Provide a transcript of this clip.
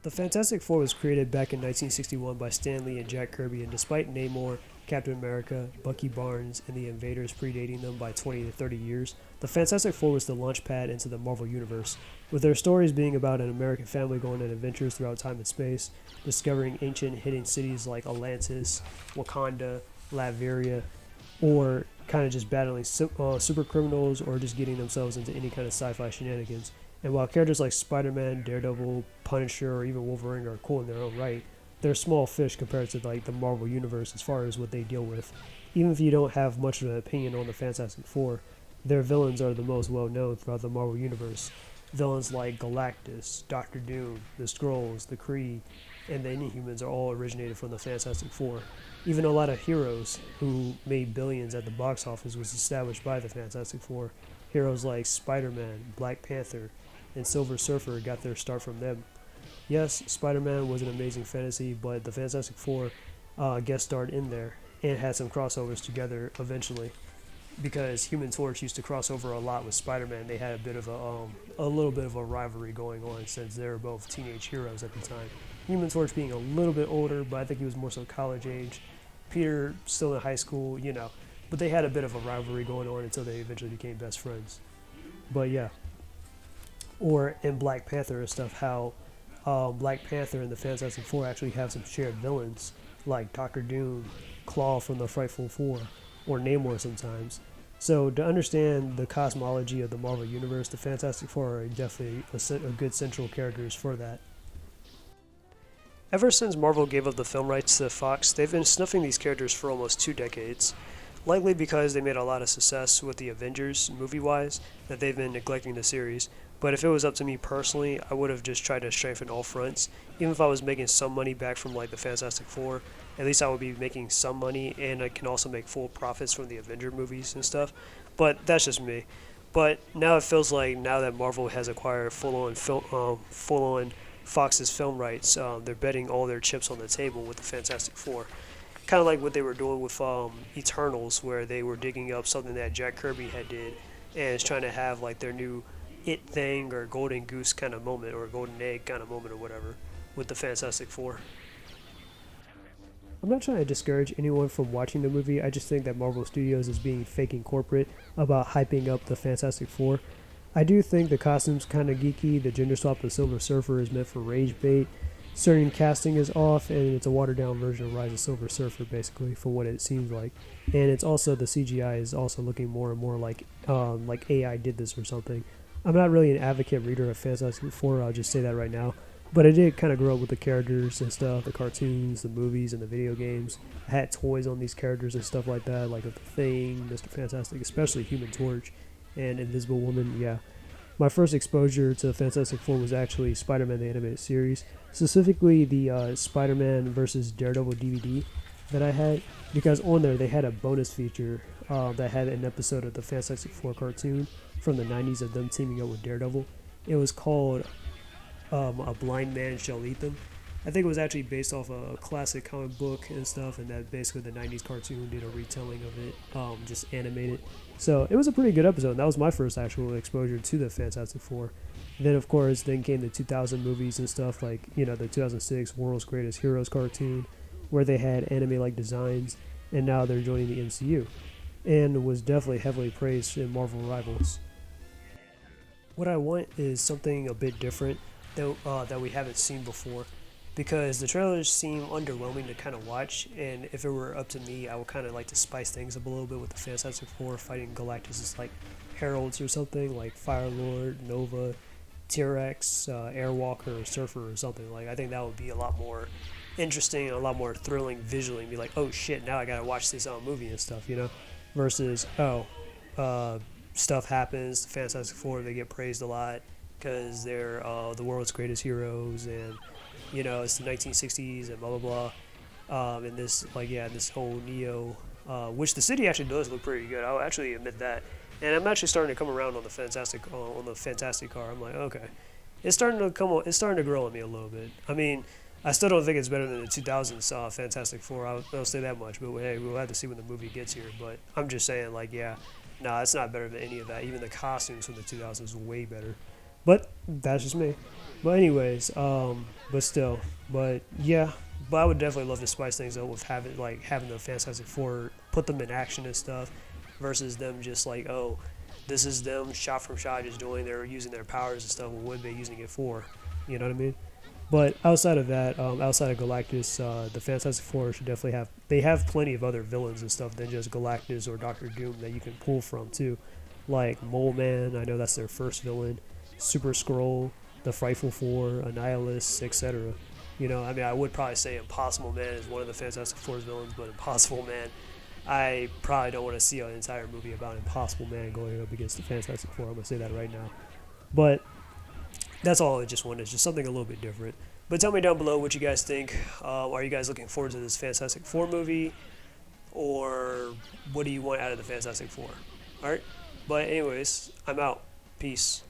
The Fantastic Four was created back in 1961 by Stan Lee and Jack Kirby, and despite Namor, Captain America, Bucky Barnes, and the Invaders predating them by 20 to 30 years, the Fantastic Four was the launch pad into the Marvel Universe, with their stories being about an American family going on adventures throughout time and space, discovering ancient hidden cities like Atlantis, Wakanda, Latveria, or kind of just battling super criminals or just getting themselves into any kind of sci-fi shenanigans. And while characters like Spider-Man, Daredevil, Punisher, or even Wolverine are cool in their own right, they're small fish compared to like the Marvel universe as far as what they deal with. Even if you don't have much of an opinion on the Fantastic Four, their villains are the most well known throughout the Marvel universe. Villains like Galactus, Doctor Doom, the Skrulls, the Kree, and the Inhumans are all originated from the Fantastic Four. Even a lot of heroes who made billions at the box office was established by the Fantastic Four. Heroes like Spider-Man, Black Panther, and Silver Surfer got their start from them. Yes, Spider-Man was an amazing fantasy, but the Fantastic Four guest starred in there and had some crossovers together eventually. Because Human Torch used to cross over a lot with Spider-Man, they had a little bit of a rivalry going on since they were both teenage heroes at the time. Human Torch being a little bit older, but I think he was more so college age. Peter still in high school, but they had a bit of a rivalry going on until they eventually became best friends. But yeah, or in Black Panther and stuff, how Black Panther and the Fantastic Four actually have some shared villains, like Doctor Doom, Claw from the Frightful Four, or Namor sometimes. So to understand the cosmology of the Marvel Universe, the Fantastic Four are definitely a good central characters for that. Ever since Marvel gave up the film rights to Fox, they've been snuffing these characters for almost 2 decades. Likely because they made a lot of success with the Avengers, movie-wise, that they've been neglecting the series. But if it was up to me personally, I would have just tried to strengthen all fronts. Even if I was making some money back from like the Fantastic Four, at least I would be making some money, and I can also make full profits from the Avenger movies and stuff. But that's just me. But now it feels like now that Marvel has acquired full-on Fox's film rights, they're betting all their chips on the table with the Fantastic Four. Kind of like what they were doing with Eternals, where they were digging up something that Jack Kirby had did, and is trying to have like their new it thing or golden goose kind of moment or golden egg kind of moment or whatever with the Fantastic Four. I'm not trying to discourage anyone from watching the movie. I just think that Marvel Studios is being faking corporate about hyping up the Fantastic Four. I do think the costume's kind of geeky. The gender swap of Silver Surfer is meant for rage bait. Certain casting is off, and it's a watered down version of Rise of Silver Surfer, basically, from what it seems like. And it's also the CGI is also looking more and more like AI did this or something. I'm not really an advocate reader of Fantastic Four. I'll just say that right now. But I did kind of grow up with the characters and stuff, the cartoons, the movies, and the video games. I had toys on these characters and stuff like that, like The Thing, Mr. Fantastic, especially Human Torch, and Invisible Woman. Yeah, my first exposure to Fantastic Four was actually Spider-Man the Animated Series, specifically the Spider-Man versus Daredevil DVD that I had, because on there they had a bonus feature that had an episode of the Fantastic Four cartoon from the 90s of them teaming up with Daredevil. It was called A Blind Man Shall Eat Them. I think it was actually based off a classic comic book and stuff, and that basically the 90s cartoon did a retelling of it, just animated. So it was a pretty good episode. That was my first actual exposure to the Fantastic Four. Then, of course, then came the 2000 movies and stuff, like, the 2006 World's Greatest Heroes cartoon, where they had anime-like designs, and now they're joining the MCU, and was definitely heavily praised in Marvel Rivals. What I want is something a bit different that we haven't seen before, because the trailers seem underwhelming to kind of watch, and if it were up to me, I would kind of like to spice things up a little bit with the Fantastic Four fighting Galactus as like heralds or something, like Firelord, Nova, T-Rex, Airwalker, or Surfer or something. Like, I think that would be a lot more interesting and a lot more thrilling visually, and be like, oh shit, now I gotta watch this movie and stuff, versus, stuff happens, the Fantastic Four, they get praised a lot because they're the world's greatest heroes, and it's the 1960s and blah blah blah. And this this whole Neo, which the city actually does look pretty good. I'll actually admit that. And I'm actually starting to come around on the Fantastic car. I'm like, okay, it's starting to come on. It's starting to grow on me a little bit. I mean, I still don't think it's better than the 2000s Fantastic Four. I'll say that much. But hey, we'll have to see when the movie gets here. But I'm just saying, like, yeah, no, it's not better than any of that. Even the costumes from the 2000s were way better. But that's just me. But anyways, but still, but yeah, but I would definitely love to spice things up with having the Fantastic Four put them in action and stuff, versus them just like, oh, this is them shot from shot just doing their using their powers and stuff. What would they using it for? You know what I mean? But outside of that, outside of Galactus, the Fantastic Four should definitely have. They have plenty of other villains and stuff than just Galactus or Doctor Doom that you can pull from too, like Mole Man. I know that's their first villain. Super Skrull, the Frightful Four, Annihilus, etc. You know, I mean, I would probably say Impossible Man is one of the Fantastic Four's villains, but Impossible Man, I probably don't want to see an entire movie about Impossible Man going up against the Fantastic Four. I'm gonna say that right now. But that's all I just wanted. It's just something a little bit different. But tell me down below what you guys think. Are you guys looking forward to this Fantastic Four movie? Or what do you want out of the Fantastic Four? Alright? But, anyways, I'm out. Peace.